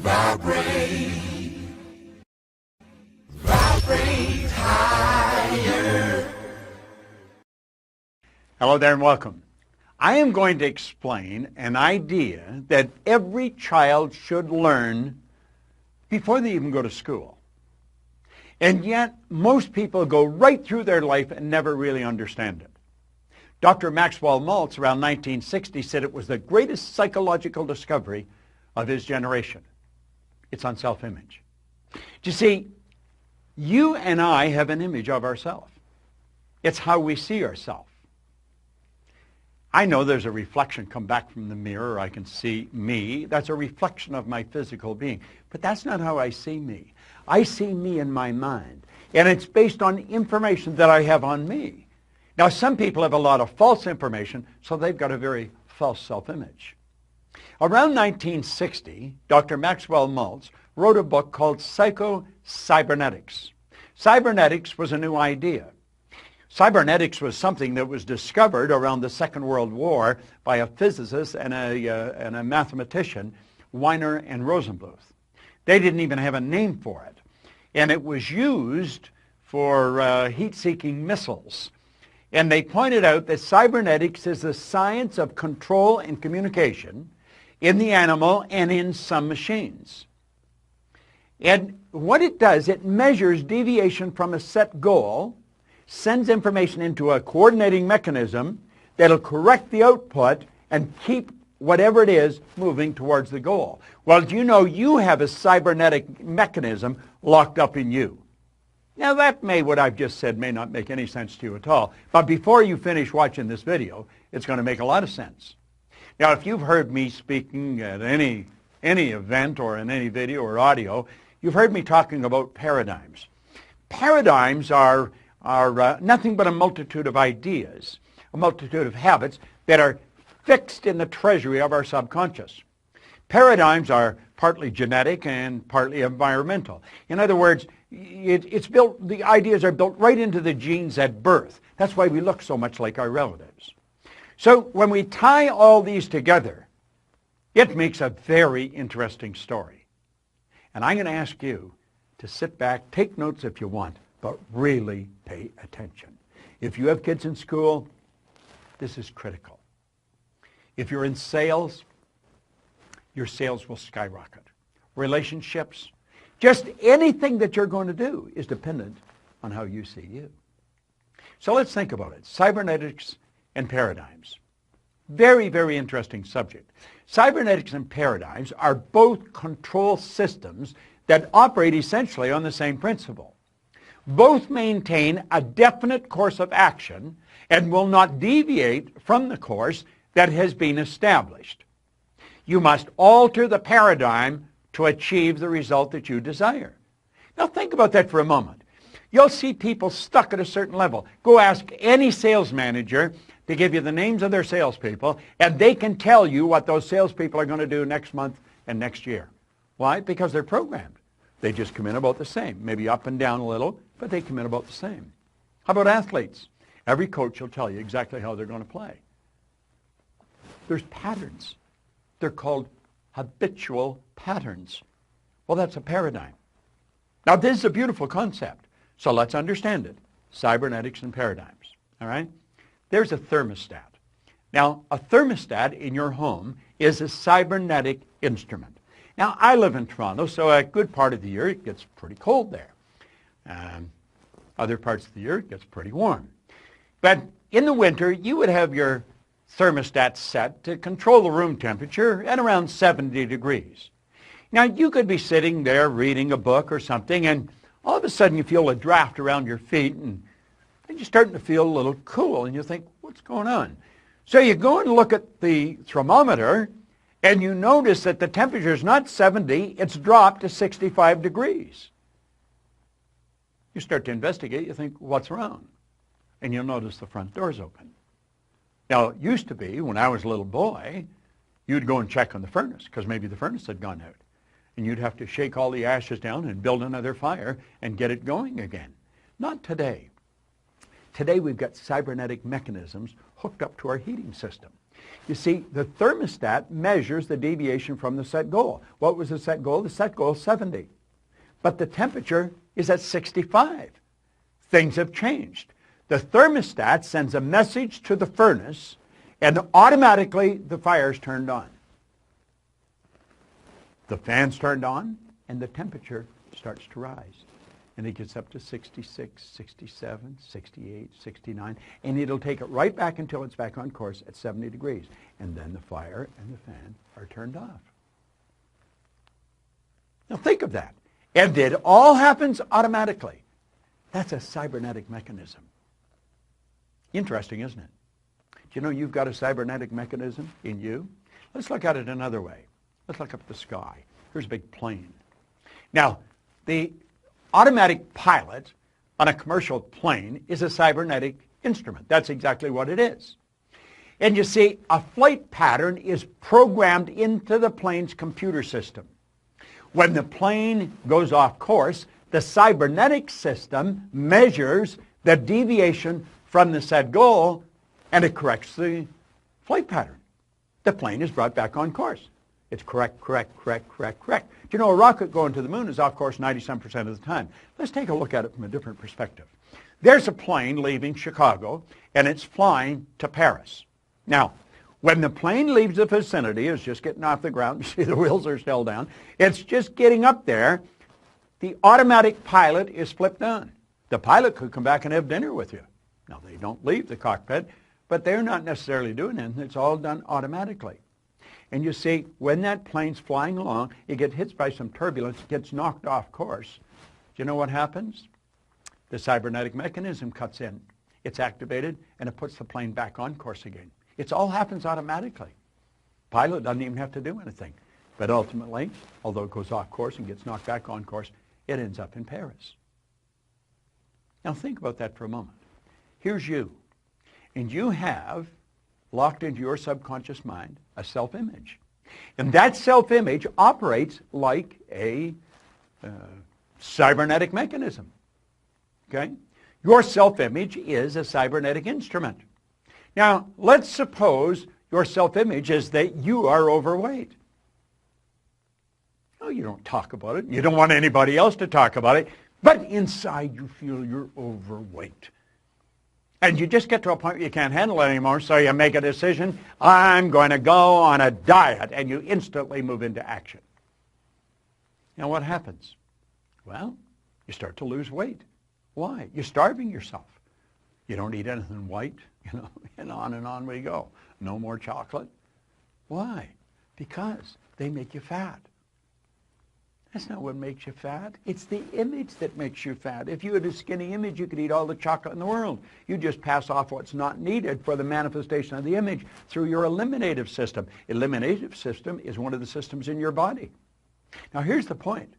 Vibrate, vibrate higher. Hello there and welcome. I am going to explain an idea that every child should learn before they even go to school. And yet, most people go right through their life and never really understand it. Dr. Maxwell Maltz, around 1960, said it was the greatest psychological discovery of his generation. It's on self-image. You see, you and I have an image of ourselves. It's how we see ourselves. I know there's a reflection come back from the mirror. I can see me. That's a reflection of my physical being. But that's not how I see me. I see me in my mind. And it's based on information that I have on me. Now, some people have a lot of false information, so they've got a very false self-image. Around 1960, Dr. Maxwell Maltz wrote a book called Psycho-Cybernetics. Cybernetics was a new idea. Cybernetics was something that was discovered around the Second World War by a physicist and a mathematician, Weiner and Rosenbluth. They didn't even have a name for it. And it was used for heat-seeking missiles. And they pointed out that cybernetics is the science of control and communication in the animal and in some machines. And what it does, it measures deviation from a set goal, sends information into a coordinating mechanism that'll correct the output and keep whatever it is moving towards the goal. Well, do you know you have a cybernetic mechanism locked up in you? Now what I've just said may not make any sense to you at all, but before you finish watching this video, it's going to make a lot of sense. Now, if you've heard me speaking at any event or in any video or audio, you've heard me talking about paradigms. Paradigms are nothing but a multitude of ideas, a multitude of habits that are fixed in the treasury of our subconscious. Paradigms are partly genetic and partly environmental. In other words, the ideas are built right into the genes at birth. That's why we look so much like our relatives. So when we tie all these together, it makes a very interesting story. And I'm going to ask you to sit back, take notes if you want, but really pay attention. If you have kids in school, this is critical. If you're in sales, your sales will skyrocket. Relationships, just anything that you're going to do is dependent on how you see you. So let's think about it. Cybernetics and paradigms. Very, very interesting subject. Cybernetics and paradigms are both control systems that operate essentially on the same principle. Both maintain a definite course of action and will not deviate from the course that has been established. You must alter the paradigm to achieve the result that you desire. Now think about that for a moment. You'll see people stuck at a certain level. Go ask any sales manager to give you the names of their salespeople, and they can tell you what those salespeople are going to do next month and next year. Why? Because they're programmed. They just come in about the same, maybe up and down a little, but they come in about the same. How about athletes? Every coach will tell you exactly how they're going to play. There's patterns. They're called habitual patterns. Well, that's a paradigm. Now, this is a beautiful concept, so let's understand it. Cybernetics and paradigms, all right? There's a thermostat. Now, a thermostat in your home is a cybernetic instrument. Now, I live in Toronto, so a good part of the year it gets pretty cold there. Other parts of the year it gets pretty warm. But in the winter, you would have your thermostat set to control the room temperature at around 70 degrees. Now, you could be sitting there reading a book or something, and all of a sudden you feel a draft around your feet, and you're starting to feel a little cool, and you think, what's going on? So you go and look at the thermometer, and you notice that the temperature is not 70, it's dropped to 65 degrees. You start to investigate, you think, what's wrong? And you'll notice the front door's open. Now, it used to be, when I was a little boy, you'd go and check on the furnace, because maybe the furnace had gone out. And you'd have to shake all the ashes down and build another fire and get it going again. Not today. Today we've got cybernetic mechanisms hooked up to our heating system. You see, the thermostat measures the deviation from the set goal. What was the set goal? The set goal is 70. But the temperature is at 65. Things have changed. The thermostat sends a message to the furnace, and automatically the fire is turned on. The fan's turned on, and the temperature starts to rise. And it gets up to 66, 67, 68, 69, and it'll take it right back until it's back on course at 70 degrees. And then the fire and the fan are turned off. Now think of that. And it all happens automatically. That's a cybernetic mechanism. Interesting, isn't it? Do you know you've got a cybernetic mechanism in you? Let's look at it another way. Let's look up at the sky. Here's a big plane. Now, the automatic pilot on a commercial plane is a cybernetic instrument. That's exactly what it is. And you see, a flight pattern is programmed into the plane's computer system. When the plane goes off course, the cybernetic system measures the deviation from the set goal, and it corrects the flight pattern. The plane is brought back on course. It's correct. Do you know a rocket going to the moon is off course 97% of the time? Let's take a look at it from a different perspective. There's a plane leaving Chicago, and it's flying to Paris. Now, when the plane leaves the vicinity, it's just getting off the ground. You see the wheels are still down. It's just getting up there. The automatic pilot is flipped on. The pilot could come back and have dinner with you. Now, they don't leave the cockpit, but they're not necessarily doing anything. It's all done automatically. And you see, when that plane's flying along, it gets hit by some turbulence, gets knocked off course. Do you know what happens? The cybernetic mechanism cuts in. It's activated, and it puts the plane back on course again. It all happens automatically. Pilot doesn't even have to do anything. But ultimately, although it goes off course and gets knocked back on course, it ends up in Paris. Now think about that for a moment. Here's you, and you have locked into your subconscious mind a self-image. And that self-image operates like a cybernetic mechanism. Okay? Your self-image is a cybernetic instrument. Now, let's suppose your self-image is that you are overweight. Oh, you don't talk about it. You don't want anybody else to talk about it. But inside you feel you're overweight. And you just get to a point where you can't handle it anymore, so you make a decision, I'm going to go on a diet, and you instantly move into action. Now what happens? Well, you start to lose weight. Why? You're starving yourself. You don't eat anything white, and on we go. No more chocolate. Why? Because they make you fat. That's not what makes you fat. It's the image that makes you fat. If you had a skinny image, you could eat all the chocolate in the world. You just pass off what's not needed for the manifestation of the image through your eliminative system. Eliminative system is one of the systems in your body. Now here's the point.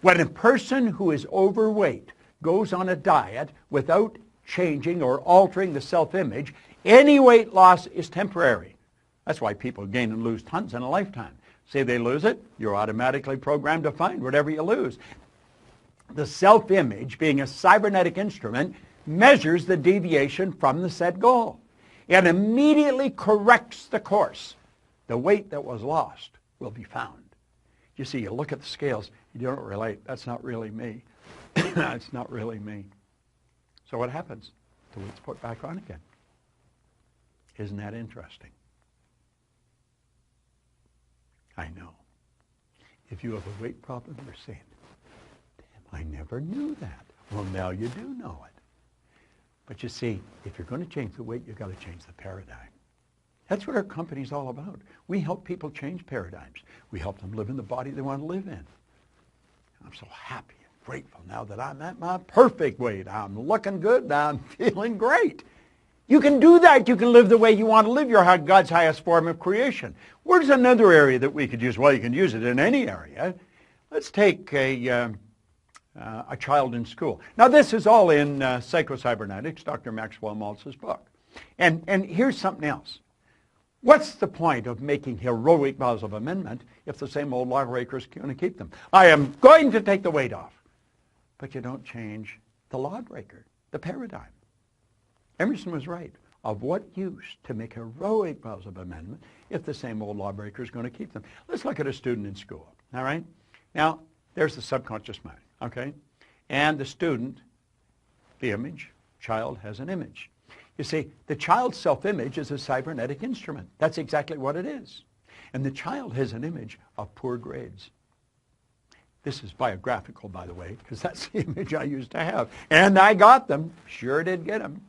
When a person who is overweight goes on a diet without changing or altering the self-image, any weight loss is temporary. That's why people gain and lose tons in a lifetime. Say they lose it, you're automatically programmed to find whatever you lose. The self-image, being a cybernetic instrument, measures the deviation from the set goal and immediately corrects the course. The weight that was lost will be found. You see, you look at the scales, you don't relate. That's not really me. That's not really me. So what happens? The weight's put back on again. Isn't that interesting? I know. If you have a weight problem, you're saying, damn, I never knew that. Well, now you do know it. But you see, if you're going to change the weight, you've got to change the paradigm. That's what our company's all about. We help people change paradigms. We help them live in the body they want to live in. I'm so happy and grateful now that I'm at my perfect weight. I'm looking good. I'm feeling great. You can do that. You can live the way you want to live. You're God's highest form of creation. Where's another area that we could use? Well, you can use it in any area. Let's take a child in school. Now, this is all in Psycho-Cybernetics, Dr. Maxwell Maltz's book. And here's something else. What's the point of making heroic vows of amendment if the same old lawbreakers are going to keep them? I am going to take the weight off. But you don't change the lawbreaker, the paradigm. Emerson was right. of what use to make heroic vows of amendment if the same old lawbreaker is going to keep them? Let's look at a student in school, all right? Now, there's the subconscious mind, okay? And the student, the image, child has an image. You see, the child's self-image is a cybernetic instrument. That's exactly what it is. And the child has an image of poor grades. This is biographical, by the way, because that's the image I used to have. And I got them. Sure did get them.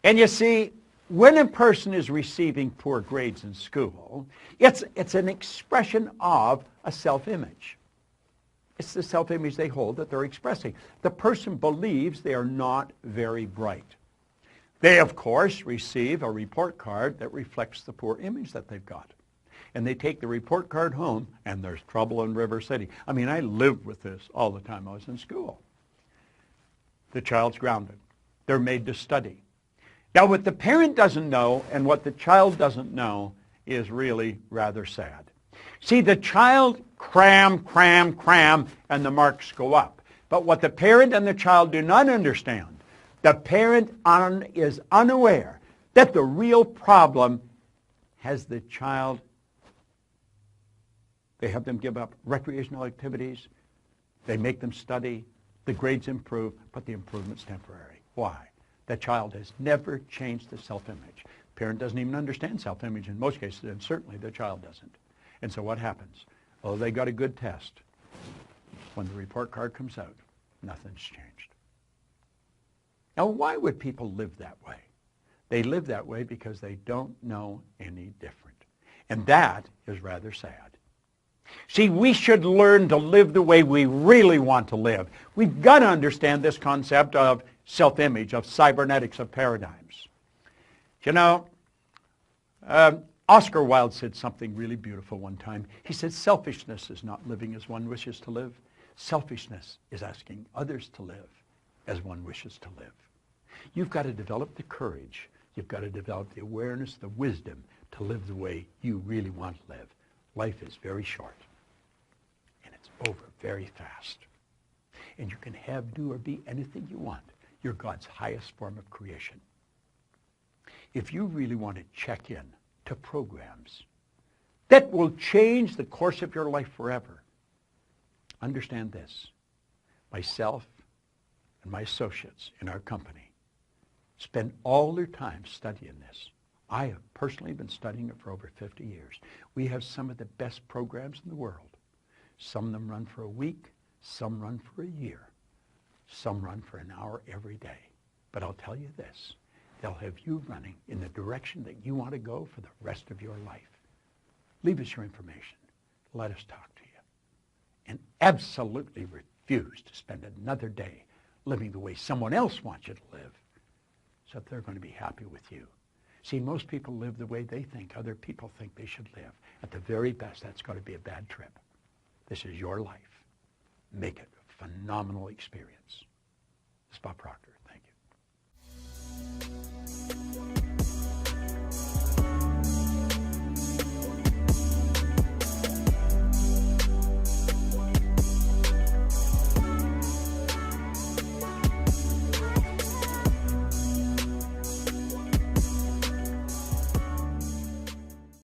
And you see, when a person is receiving poor grades in school, it's an expression of a self-image. It's the self-image they hold that they're expressing. The person believes they are not very bright. They, of course, receive a report card that reflects the poor image that they've got. And they take the report card home, and there's trouble in River City. I mean, I lived with this all the time I was in school. The child's grounded. They're made to study. Now, what the parent doesn't know and what the child doesn't know is really rather sad. See, the child cram, and the marks go up. But what the parent and the child do not understand, the parent is unaware that the real problem has the child. They have them give up recreational activities. They make them study. The grades improve, but the improvement's temporary. Why? The child has never changed the self-image. Parent doesn't even understand self-image in most cases, and certainly the child doesn't. And so what happens? Oh, they got a good test. When the report card comes out, nothing's changed. Now, why would people live that way? They live that way because they don't know any different. And that is rather sad. See, we should learn to live the way we really want to live. We've got to understand this concept of self-image, of cybernetics, of paradigms. You know, Oscar Wilde said something really beautiful one time. He said, selfishness is not living as one wishes to live. Selfishness is asking others to live as one wishes to live. You've got to develop the courage. You've got to develop the awareness, the wisdom to live the way you really want to live. Life is very short, and it's over very fast. And you can have, do, or be anything you want. You're God's highest form of creation. If you really want to check in to programs that will change the course of your life forever, understand this. Myself and my associates in our company spend all their time studying this. I have personally been studying it for over 50 years. We have some of the best programs in the world. Some of them run for a week, some run for a year, some run for an hour every day. But I'll tell you this, they'll have you running in the direction that you want to go for the rest of your life. Leave us your information. Let us talk to you. And absolutely refuse to spend another day living the way someone else wants you to live, so that they're going to be happy with you. See, most people live the way they think other people think they should live. At the very best, that's got to be a bad trip. This is your life. Make it a phenomenal experience. This is Bob Proctor. Thank you.